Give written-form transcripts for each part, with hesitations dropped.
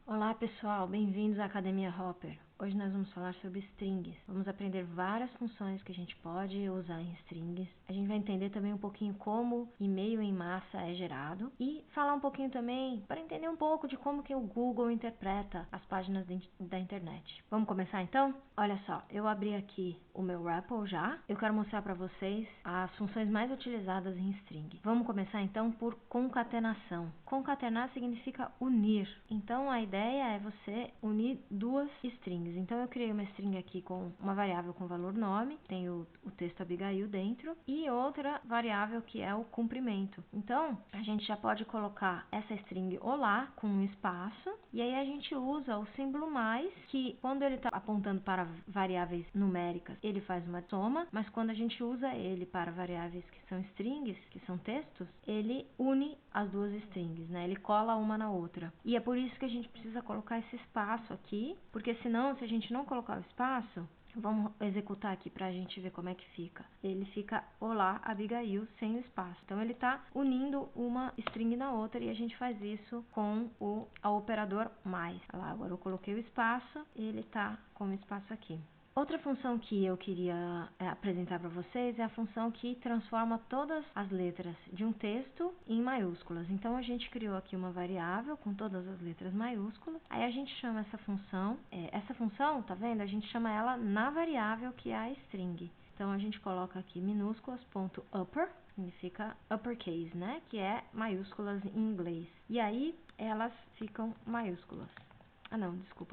Olá pessoal, bem-vindos à Academia Hopper. Hoje nós vamos falar sobre strings. Vamos aprender várias funções que a gente pode usar em strings. A gente vai entender também um pouquinho como e-mail em massa é gerado e falar um pouquinho também para entender um pouco de como que o Google interpreta as páginas da internet. Vamos começar então? Olha só, eu abri aqui o meu REPL já. Eu quero mostrar para vocês as funções mais utilizadas em string. Vamos começar então por concatenação. Concatenar significa unir. Então a ideia é você unir duas strings. Então eu criei uma string aqui com uma variável com valor nome, tem o texto Abigail dentro, e outra variável que é o comprimento. Então a gente já pode colocar essa string olá com um espaço, e aí a gente usa o símbolo mais, que quando ele está apontando para variáveis numéricas, ele faz uma soma, mas quando a gente usa ele para variáveis que são strings, que são textos, ele une as duas strings, né? Ele cola uma na outra. E é por isso que a gente precisa colocar esse espaço aqui, porque senão, se a gente não colocar o espaço, vamos executar aqui pra gente ver como é que fica. Ele fica olá Abigail sem o espaço. Então ele está unindo uma string na outra e a gente faz isso com o operador mais. Olha lá, agora eu coloquei o espaço, ele está com o espaço aqui. Outra função que eu queria apresentar para vocês é a função que transforma todas as letras de um texto em maiúsculas. Então a gente criou aqui uma variável com todas as letras maiúsculas. Aí a gente chama essa função, tá vendo? A gente chama ela na variável que é a string. Então a gente coloca aqui minúsculas.upper, significa uppercase, né? Que é maiúsculas em inglês. E aí elas ficam maiúsculas.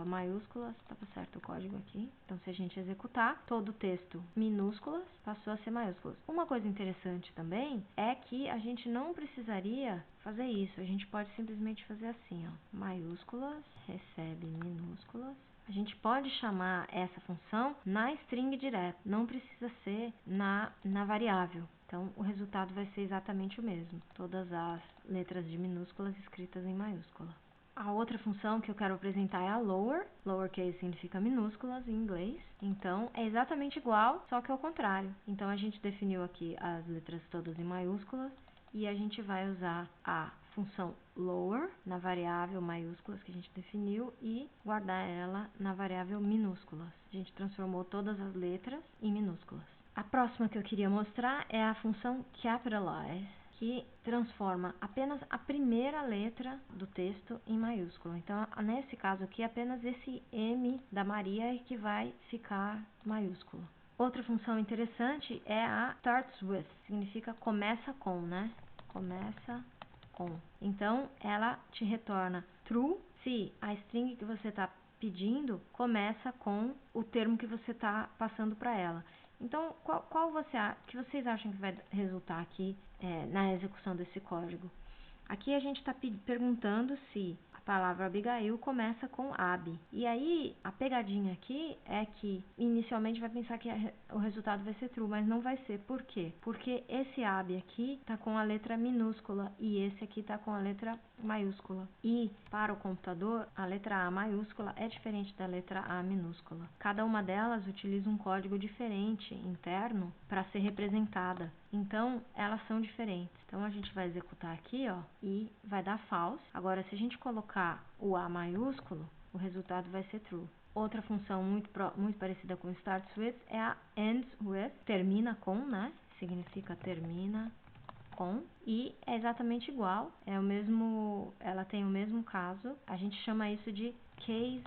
Maiúsculas, estava certo o código aqui. Então, se a gente executar, todo o texto minúsculas passou a ser maiúsculas. Uma coisa interessante também é que a gente não precisaria fazer isso. A gente pode simplesmente fazer assim, ó. Maiúsculas, recebe minúsculas. A gente pode chamar essa função na string direto, não precisa ser na variável. Então, o resultado vai ser exatamente o mesmo. Todas as letras de minúsculas escritas em maiúscula. A outra função que eu quero apresentar é a lower. Lowercase significa minúsculas em inglês. Então, é exatamente igual, só que ao contrário. Então, a gente definiu aqui as letras todas em maiúsculas e a gente vai usar a função lower na variável maiúsculas que a gente definiu e guardar ela na variável minúsculas. A gente transformou todas as letras em minúsculas. A próxima que eu queria mostrar é a função capitalize, que transforma apenas a primeira letra do texto em maiúsculo. Então, nesse caso aqui, apenas esse M da Maria é que vai ficar maiúsculo. Outra função interessante é a starts with, significa começa com, né? Começa com. Então, ela te retorna true se a string que você está pedindo começa com o termo que você está passando para ela. Então, qual que vocês acham que vai resultar aqui na execução desse código? Aqui a gente está perguntando se a palavra Abigail começa com Abi. E aí, a pegadinha aqui é que inicialmente vai pensar que o resultado vai ser true, mas não vai ser. Por quê? Porque esse Abi aqui está com a letra minúscula e esse aqui está com a letra maiúscula. E, para o computador, a letra A maiúscula é diferente da letra A minúscula. Cada uma delas utiliza um código diferente interno para ser representada. Então, elas são diferentes. Então, a gente vai executar aqui, ó, e vai dar false. Agora, se a gente colocar o A maiúsculo, o resultado vai ser true. Outra função muito parecida com starts with é a ends with, termina com, né? Significa termina com, e é exatamente igual, ela tem o mesmo caso. A gente chama isso de case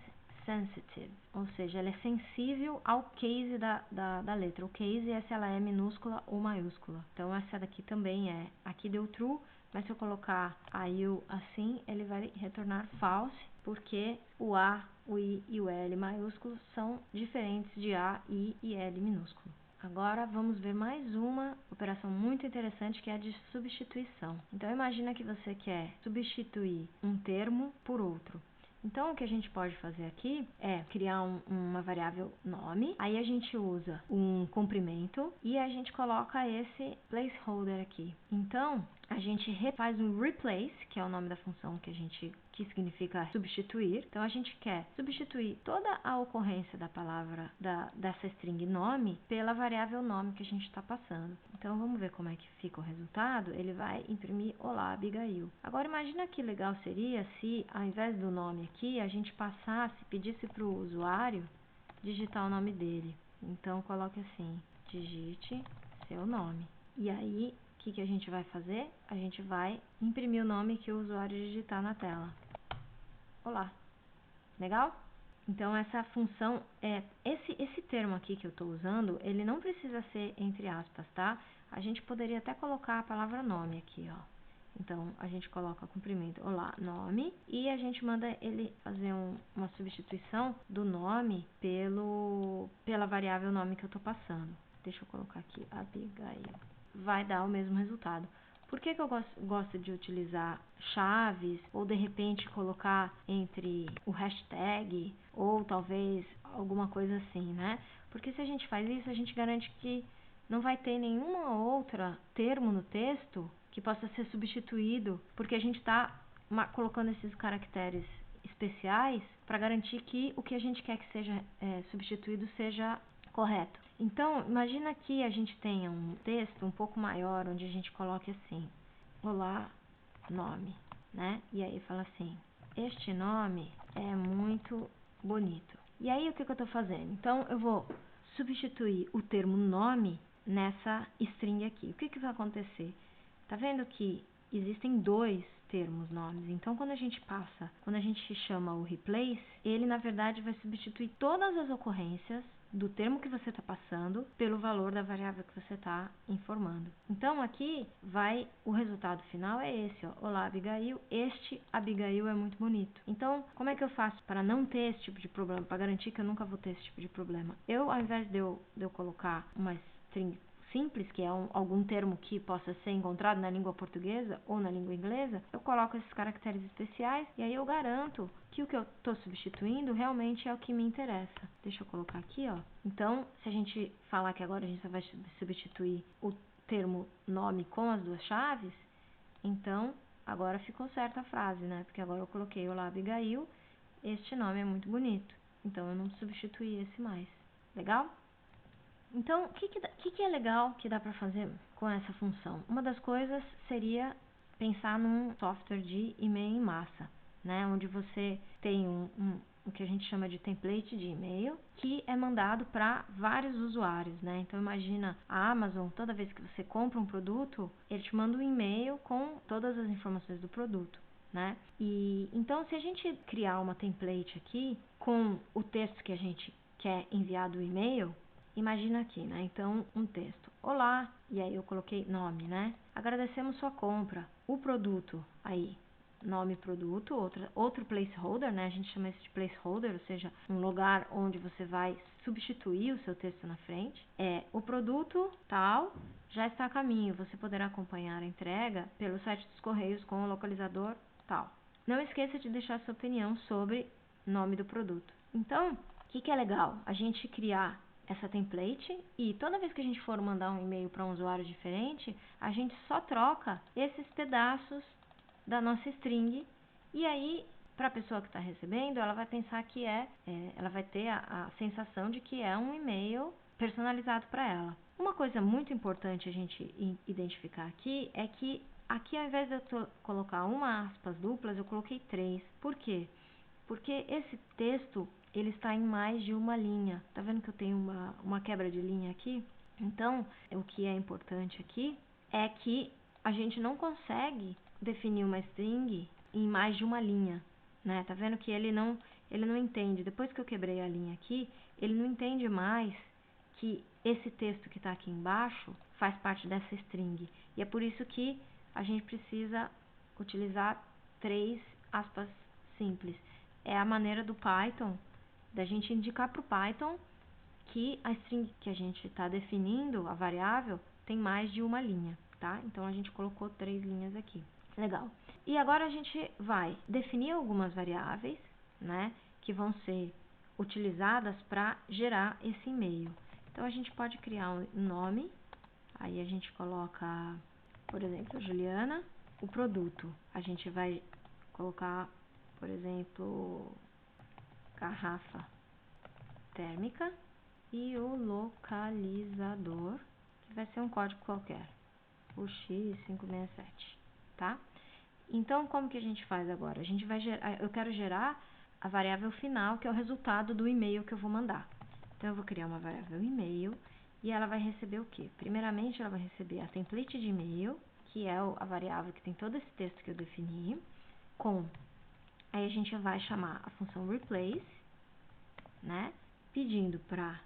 sensitive, ou seja, ela é sensível ao case da letra. O case é se ela é minúscula ou maiúscula. Então, essa daqui também é. Aqui deu true, mas se eu colocar a you assim, ele vai retornar false, porque o A, o I e o L maiúsculos são diferentes de A, I e L minúsculo. Agora, vamos ver mais uma operação muito interessante, que é a de substituição. Então, imagina que você quer substituir um termo por outro. Então, o que a gente pode fazer aqui é criar uma variável nome, aí a gente usa um comprimento e a gente coloca esse placeholder aqui. Então, a gente faz um replace, que é o nome da função que significa substituir. Então, a gente quer substituir toda a ocorrência da palavra, dessa string nome, pela variável nome que a gente está passando. Então, vamos ver como é que fica o resultado. Ele vai imprimir Olá, Abigail. Agora, imagina que legal seria se, ao invés do nome aqui, a gente pedisse para o usuário digitar o nome dele. Então, coloque assim, digite seu nome. E aí, o que a gente vai fazer? A gente vai imprimir o nome que o usuário digitar na tela. Olá. Legal? Então, essa função, esse termo aqui que eu estou usando, ele não precisa ser entre aspas, tá? A gente poderia até colocar a palavra nome aqui, ó. Então, a gente coloca comprimento, olá, nome, e a gente manda ele fazer uma substituição do nome pela variável nome que eu estou passando. Deixa eu colocar aqui, Abigail. Vai dar o mesmo resultado. Por que eu gosto de utilizar chaves ou de repente colocar entre o hashtag ou talvez alguma coisa assim, né? Porque se a gente faz isso, a gente garante que não vai ter nenhuma outra termo no texto que possa ser substituído, porque a gente está colocando esses caracteres especiais para garantir que o que a gente quer que seja substituído seja correto. Então, imagina que a gente tenha um texto um pouco maior, onde a gente coloque assim, olá, nome, né? E aí fala assim, este nome é muito bonito. E aí, o que eu estou fazendo? Então, eu vou substituir o termo nome nessa string aqui. O que vai acontecer? Tá vendo que existem dois termos nomes. Então, quando a gente chama o replace, ele na verdade vai substituir todas as ocorrências do termo que você está passando pelo valor da variável que você está informando. Então, aqui o resultado final é esse, ó. Olá, Abigail. Este Abigail é muito bonito. Então, como é que eu faço para não ter esse tipo de problema, para garantir que eu nunca vou ter esse tipo de problema? Ao invés de eu colocar uma string simples, que é algum termo que possa ser encontrado na língua portuguesa ou na língua inglesa, eu coloco esses caracteres especiais e aí eu garanto que o que eu estou substituindo realmente é o que me interessa. Deixa eu colocar aqui, ó. Então, se a gente falar que agora a gente só vai substituir o termo nome com as duas chaves, então agora ficou certa a frase, né? Porque agora eu coloquei olá, Abigail, este nome é muito bonito. Então eu não substituí esse mais. Legal? Então, o que é legal que dá para fazer com essa função? Uma das coisas seria pensar num software de e-mail em massa, né? Onde você tem o que a gente chama de template de e-mail, que é mandado para vários usuários, né? Então, imagina a Amazon, toda vez que você compra um produto, ele te manda um e-mail com todas as informações do produto, né? E então, se a gente criar uma template aqui com o texto que a gente quer enviar do e-mail, imagina aqui, né? Então, um texto. Olá, e aí eu coloquei nome, né? Agradecemos sua compra. O produto, aí, nome produto, outro placeholder, né? A gente chama isso de placeholder, ou seja, um lugar onde você vai substituir o seu texto na frente. O produto tal já está a caminho. Você poderá acompanhar a entrega pelo site dos Correios com o localizador tal. Não esqueça de deixar sua opinião sobre o nome do produto. Então, o que é legal? A gente criar essa template e toda vez que a gente for mandar um e-mail para um usuário diferente, a gente só troca esses pedaços da nossa string e aí, para a pessoa que está recebendo, ela vai pensar que ela vai ter a sensação de que é um e-mail personalizado para ela. Uma coisa muito importante a gente identificar aqui é que aqui, ao invés de eu colocar uma aspas duplas, eu coloquei 3. Por quê? Porque esse texto ele está em mais de uma linha. Tá vendo que eu tenho uma quebra de linha aqui? Então, o que é importante aqui é que a gente não consegue definir uma string em mais de uma linha, né? Tá vendo que ele não entende. Depois que eu quebrei a linha aqui, ele não entende mais que esse texto que está aqui embaixo faz parte dessa string. E é por isso que a gente precisa utilizar 3 aspas simples. É a maneira do Python, da gente indicar para o Python que a string que a gente está definindo, a variável, tem mais de uma linha, tá? Então, a gente colocou 3 linhas aqui. Legal. E agora a gente vai definir algumas variáveis, né, que vão ser utilizadas para gerar esse e-mail. Então, a gente pode criar um nome, aí a gente coloca por exemplo, Juliana. O produto, a gente vai colocar, por exemplo, garrafa térmica. E o localizador, que vai ser um código qualquer, o X567, tá? Então, como que a gente faz agora? A gente vai gerar, eu quero gerar a variável final, que é o resultado do e-mail que eu vou mandar. Então, eu vou criar uma variável e-mail e ela vai receber o quê? Primeiramente, ela vai receber a template de e-mail, que é a variável que tem todo esse texto que eu defini, aí a gente vai chamar a função replace, né? Pedindo para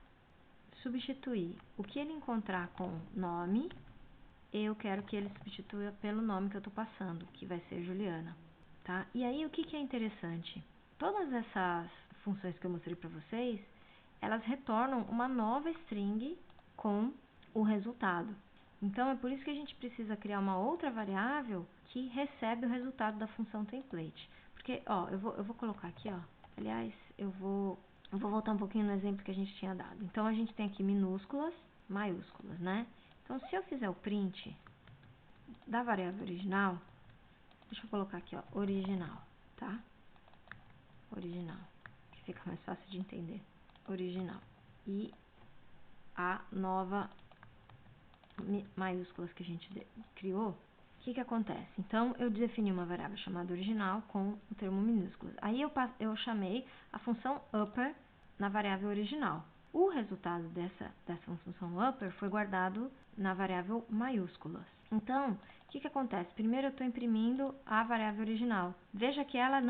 substituir o que ele encontrar com nome, eu quero que ele substitua pelo nome que eu estou passando, que vai ser Juliana, tá? E aí, o que é interessante? Todas essas funções que eu mostrei para vocês, elas retornam uma nova string com o resultado. Então, é por isso que a gente precisa criar uma outra variável que recebe o resultado da função template. Porque, ó, eu vou colocar aqui, ó. Aliás, eu vou voltar um pouquinho no exemplo que a gente tinha dado. Então, a gente tem aqui minúsculas, maiúsculas, né? Então, se eu fizer o print da variável original, deixa eu colocar aqui, ó, original, tá? Original, que fica mais fácil de entender. Original. E a nova maiúsculas que a gente criou, o que acontece? Então, eu defini uma variável chamada original com o termo minúsculas. Aí eu chamei a função upper na variável original. O resultado dessa função upper foi guardado na variável maiúsculas. Então, o que acontece? Primeiro eu estou imprimindo a variável original. Veja que ela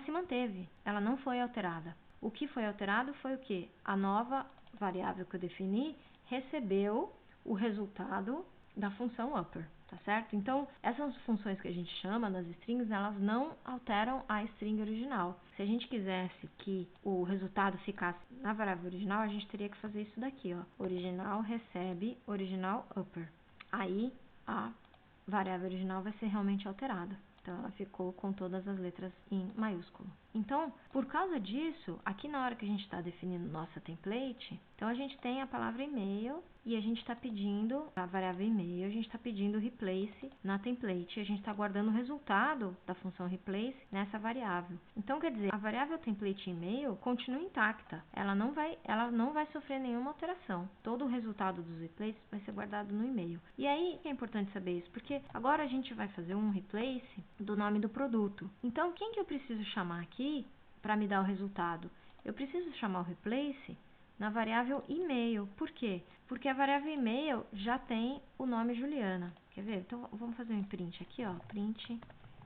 se manteve, ela não foi alterada. O que foi alterado foi o quê? A nova variável que eu defini recebeu o resultado da função upper, tá certo? Então, essas funções que a gente chama nas strings, elas não alteram a string original. Se a gente quisesse que o resultado ficasse na variável original, a gente teria que fazer isso daqui, ó. Original recebe original upper. Aí, a variável original vai ser realmente alterada. Então, ela ficou com todas as letras em maiúsculo. Então, por causa disso, aqui na hora que a gente está definindo nossa template, então a gente tem a palavra e-mail e a gente está pedindo a variável e-mail, a gente está pedindo replace na template, e a gente está guardando o resultado da função replace nessa variável. Então, quer dizer, a variável template e-mail continua intacta, ela não vai sofrer nenhuma alteração. Todo o resultado dos replaces vai ser guardado no e-mail. E aí é importante saber isso, porque agora a gente vai fazer um replace do nome do produto. Então, quem que eu preciso chamar aqui para me dar o resultado? Eu preciso chamar o replace na variável e-mail. Por quê? Porque a variável e-mail já tem o nome Juliana. Quer ver? Então, vamos fazer um print aqui, ó. Print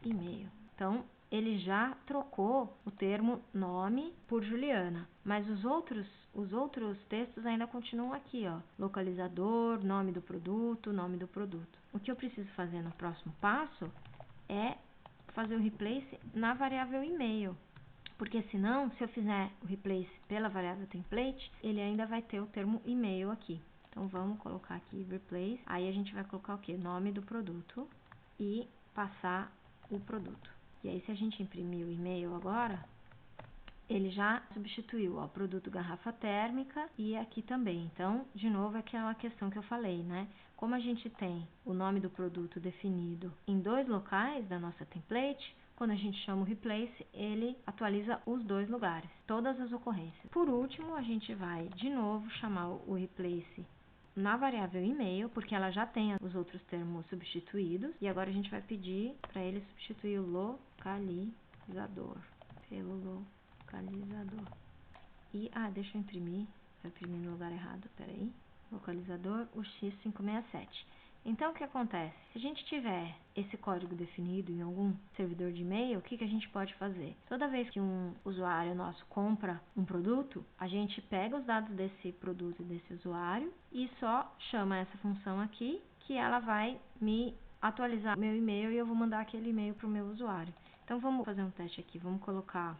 e-mail. Então, ele já trocou o termo nome por Juliana. Mas os outros textos ainda continuam aqui, ó. Localizador, nome do produto, nome do produto. O que eu preciso fazer no próximo passo é fazer o replace na variável e-mail. Porque senão, se eu fizer o replace pela variável template, ele ainda vai ter o termo e-mail aqui. Então, vamos colocar aqui replace. Aí, a gente vai colocar o quê? Nome do produto e passar o produto. E aí, se a gente imprimir o e-mail agora, ele já substituiu o produto garrafa térmica e aqui também. Então, de novo, é aquela questão que eu falei, né? Como a gente tem o nome do produto definido em dois locais da nossa template, quando a gente chama o replace, ele atualiza os dois lugares, todas as ocorrências. Por último, a gente vai de novo chamar o replace na variável e-mail, porque ela já tem os outros termos substituídos, e agora a gente vai pedir para ele substituir o localizador pelo localizador. E, deixa eu imprimir no lugar errado, peraí. Localizador, o X567. Então, o que acontece? Se a gente tiver esse código definido em algum servidor de e-mail, o que a gente pode fazer? Toda vez que um usuário nosso compra um produto, a gente pega os dados desse produto e desse usuário e só chama essa função aqui, que ela vai me atualizar meu e-mail e eu vou mandar aquele e-mail para o meu usuário. Então, vamos fazer um teste aqui. Vamos colocar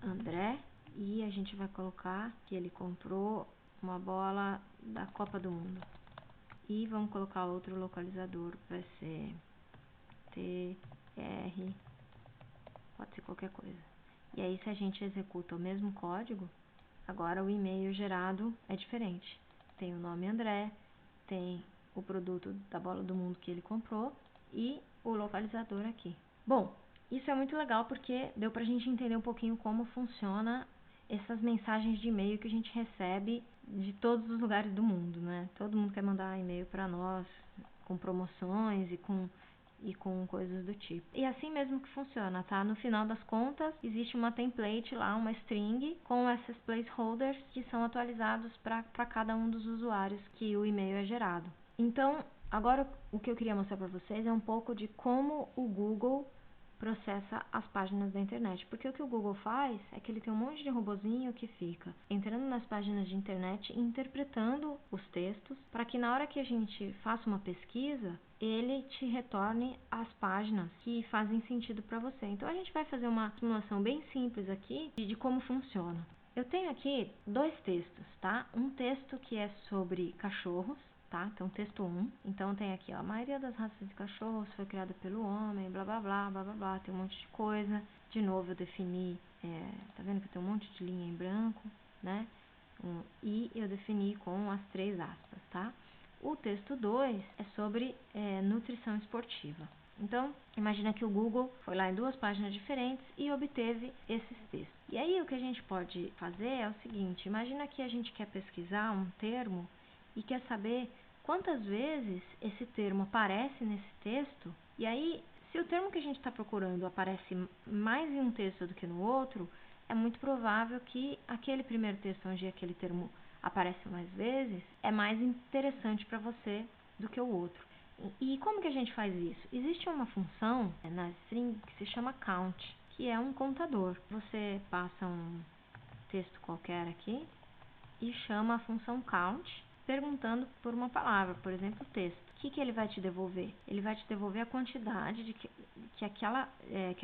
André e a gente vai colocar que ele comprou uma bola da Copa do Mundo. E vamos colocar outro localizador, vai ser TR, pode ser qualquer coisa. E aí, se a gente executa o mesmo código, agora o e-mail gerado é diferente. Tem o nome André, tem o produto da bola do mundo que ele comprou e o localizador aqui. Bom, isso é muito legal porque deu pra gente entender um pouquinho como funciona essas mensagens de e-mail que a gente recebe de todos os lugares do mundo, né? Todo mundo quer mandar e-mail para nós com promoções e com coisas do tipo. E assim mesmo que funciona, tá? No final das contas, existe uma template lá, uma string, com esses placeholders que são atualizados para cada um dos usuários que o e-mail é gerado. Então, agora o que eu queria mostrar para vocês é um pouco de como o Google processa as páginas da internet. Porque o que o Google faz é que ele tem um monte de robozinho que fica entrando nas páginas de internet e interpretando os textos para que na hora que a gente faça uma pesquisa, ele te retorne as páginas que fazem sentido para você. Então a gente vai fazer uma simulação bem simples aqui de como funciona. Eu tenho aqui dois textos, tá? Um texto que é sobre cachorros, tá? Então, texto 1. Então, tem aqui, ó, a maioria das raças de cachorros foi criada pelo homem, blá, blá, blá, blá, blá, blá. Tem um monte de coisa. De novo, eu defini, tá vendo que tem um monte de linha em branco, né? E eu defini com as 3 aspas, tá? O texto 2 é sobre nutrição esportiva. Então, imagina que o Google foi lá em 2 páginas diferentes e obteve esses textos. E aí, o que a gente pode fazer é o seguinte, imagina que a gente quer pesquisar um termo e quer saber quantas vezes esse termo aparece nesse texto. E aí, se o termo que a gente está procurando aparece mais em um texto do que no outro, é muito provável que aquele primeiro texto onde aquele termo aparece mais vezes é mais interessante para você do que o outro. E como que a gente faz isso? Existe uma função na string que se chama count, que é um contador. Você passa um texto qualquer aqui e chama a função count, perguntando por uma palavra, por exemplo, texto. O que ele vai te devolver? Ele vai te devolver a quantidade de que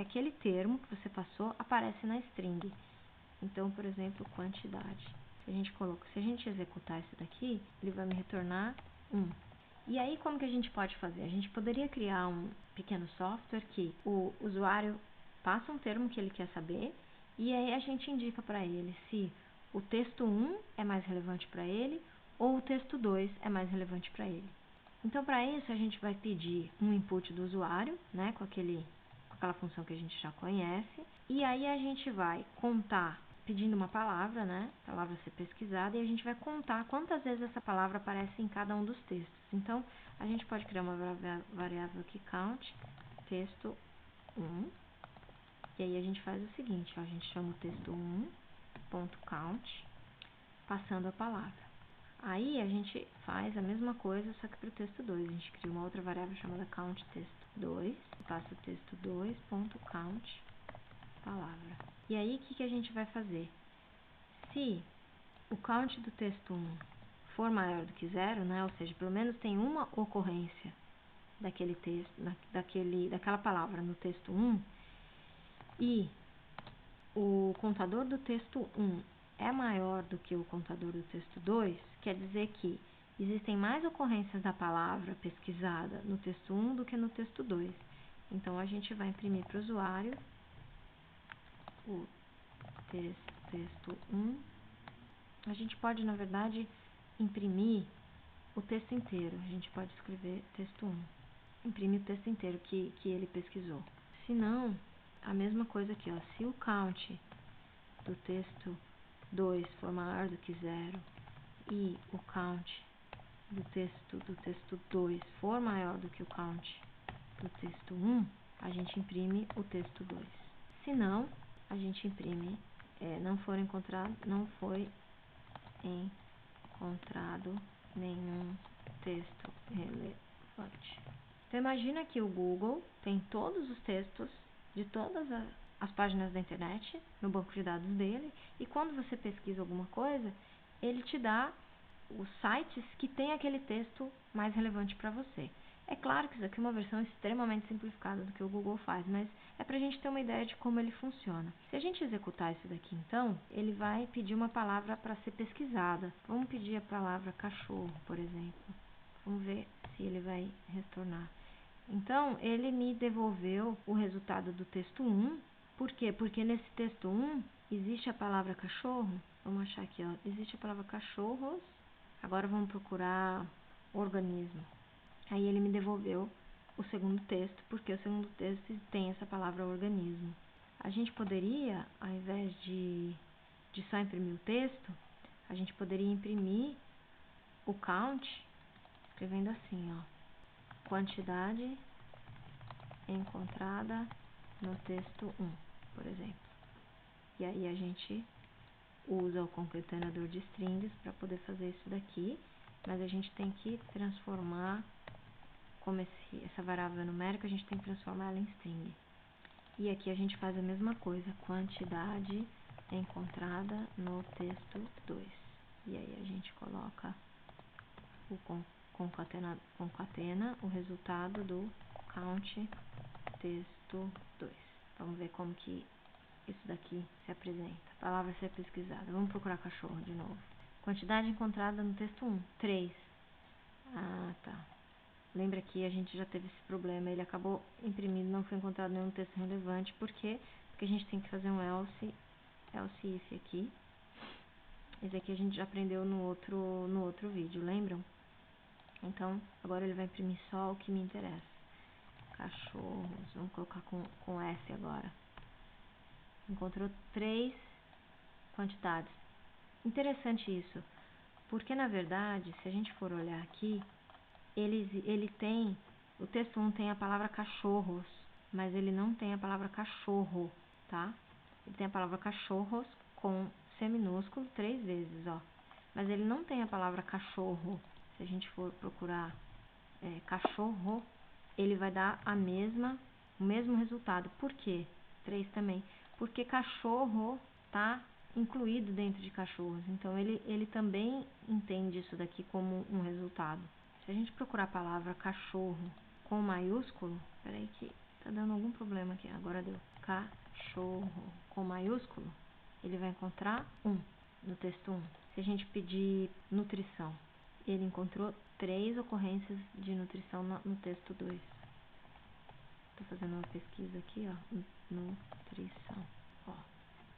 aquele termo que você passou aparece na string. Então, por exemplo, quantidade. Se a gente executar isso daqui, ele vai me retornar 1. E aí, como que a gente pode fazer? A gente poderia criar um pequeno software que o usuário passa um termo que ele quer saber e aí a gente indica para ele se o texto 1 é mais relevante para ele ou o texto 2 é mais relevante para ele. Então, para isso, a gente vai pedir um input do usuário, né, com aquela função que a gente já conhece, e aí a gente vai contar, pedindo uma palavra, né, palavra a ser pesquisada, e a gente vai contar quantas vezes essa palavra aparece em cada um dos textos. Então, a gente pode criar uma variável aqui, count, texto 1, e aí a gente faz o seguinte, ó, a gente chama o texto 1.count, passando a palavra. Aí a gente faz a mesma coisa, só que para o texto 2. A gente cria uma outra variável chamada countText2, passa o texto 2.count palavra. E aí o que a gente vai fazer? Se o count do texto 1 for maior do que 0, né, ou seja, pelo menos tem uma ocorrência daquele texto, daquela palavra no texto 1, e o contador do texto 1 é maior do que o contador do texto 2, quer dizer que existem mais ocorrências da palavra pesquisada no texto 1 do que no texto 2. Então, a gente vai imprimir para o usuário o texto 1. A gente pode, na verdade, imprimir o texto inteiro. A gente pode escrever texto 1. Imprimir o texto inteiro que ele pesquisou. Se não, a mesma coisa aqui, ó. Se o count do texto 2 for maior do que 0 e o count do texto 2 for maior do que o count do texto 1, a gente imprime o texto 2. Se não, a gente imprime não foi encontrado nenhum texto relevante. Então imagina que o Google tem todos os textos de todas as páginas da internet no banco de dados dele, e quando você pesquisa alguma coisa, ele te dá os sites que tem aquele texto mais relevante para você. É claro que isso aqui é uma versão extremamente simplificada do que o Google faz, mas é para a gente ter uma ideia de como ele funciona. Se a gente executar isso daqui, então, ele vai pedir uma palavra para ser pesquisada. Vamos pedir a palavra cachorro, por exemplo. Vamos ver se ele vai retornar. Então, ele me devolveu o resultado do texto 1. Por quê? Porque nesse texto 1 existe a palavra cachorro. Vamos achar aqui, ó. Existe a palavra cachorros. Agora vamos procurar organismo. Aí ele me devolveu o segundo texto, porque o segundo texto tem essa palavra organismo. A gente poderia, ao invés de só imprimir o texto, a gente poderia imprimir o count escrevendo assim, ó, quantidade encontrada no texto 1, por exemplo. E aí a gente usa o concatenador de strings para poder fazer isso daqui, mas a gente tem que transformar, como essa variável numérica, a gente tem que transformar ela em string. E aqui a gente faz a mesma coisa, quantidade encontrada no texto 2. E aí a gente coloca o concatena o resultado do count texto 2. Vamos ver como que isso daqui se apresenta. Palavra a ser pesquisada. Vamos procurar cachorro de novo. Quantidade encontrada no texto 1, 3. Ah, tá. Lembra que a gente já teve esse problema. Ele acabou imprimindo, não foi encontrado nenhum texto relevante. Por quê? Porque a gente tem que fazer um else if aqui. Esse aqui a gente já aprendeu no outro vídeo, lembram? Então, agora ele vai imprimir só o que me interessa. Cachorros. Vamos colocar com S agora. Encontrou 3 quantidades. Interessante isso, porque na verdade, se a gente for olhar aqui, ele tem, o texto 1 tem a palavra cachorros, mas ele não tem a palavra cachorro, tá? Ele tem a palavra cachorros com C minúsculo 3 vezes, ó. Mas ele não tem a palavra cachorro. Se a gente for procurar cachorro, ele vai dar o mesmo resultado. Por quê? 3 também. Porque cachorro tá incluído dentro de cachorros. Então, ele também entende isso daqui como um resultado. Se a gente procurar a palavra cachorro com maiúsculo, peraí que tá dando algum problema aqui. Agora deu. Cachorro com maiúsculo, ele vai encontrar 1 no texto 1. Se a gente pedir nutrição, ele encontrou 3 ocorrências de nutrição no texto 2. Tô fazendo uma pesquisa aqui, ó, nutrição. Ó,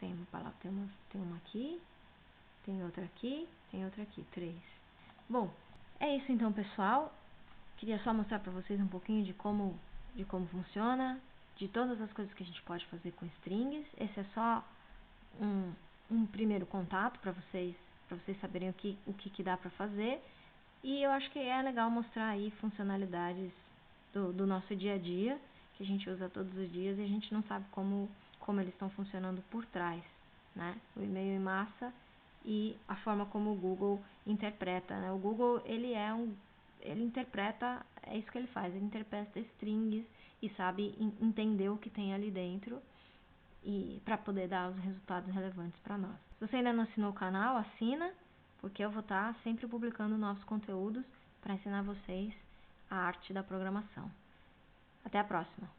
tem uma palavra, tem uma aqui, tem outra aqui, 3. Bom, é isso então, pessoal. Queria só mostrar para vocês um pouquinho de como funciona, de todas as coisas que a gente pode fazer com strings. Esse é só um primeiro contato para vocês saberem o que dá para fazer. E eu acho que é legal mostrar aí funcionalidades do nosso dia a dia, que a gente usa todos os dias e a gente não sabe como eles estão funcionando por trás, né? O e-mail em massa e a forma como o Google interpreta, né? O Google, ele interpreta, é isso que ele faz, ele interpreta strings e sabe entender o que tem ali dentro e para poder dar os resultados relevantes para nós. Se você ainda não assinou o canal, assina, porque eu vou estar sempre publicando novos conteúdos para ensinar vocês a arte da programação. Até a próxima!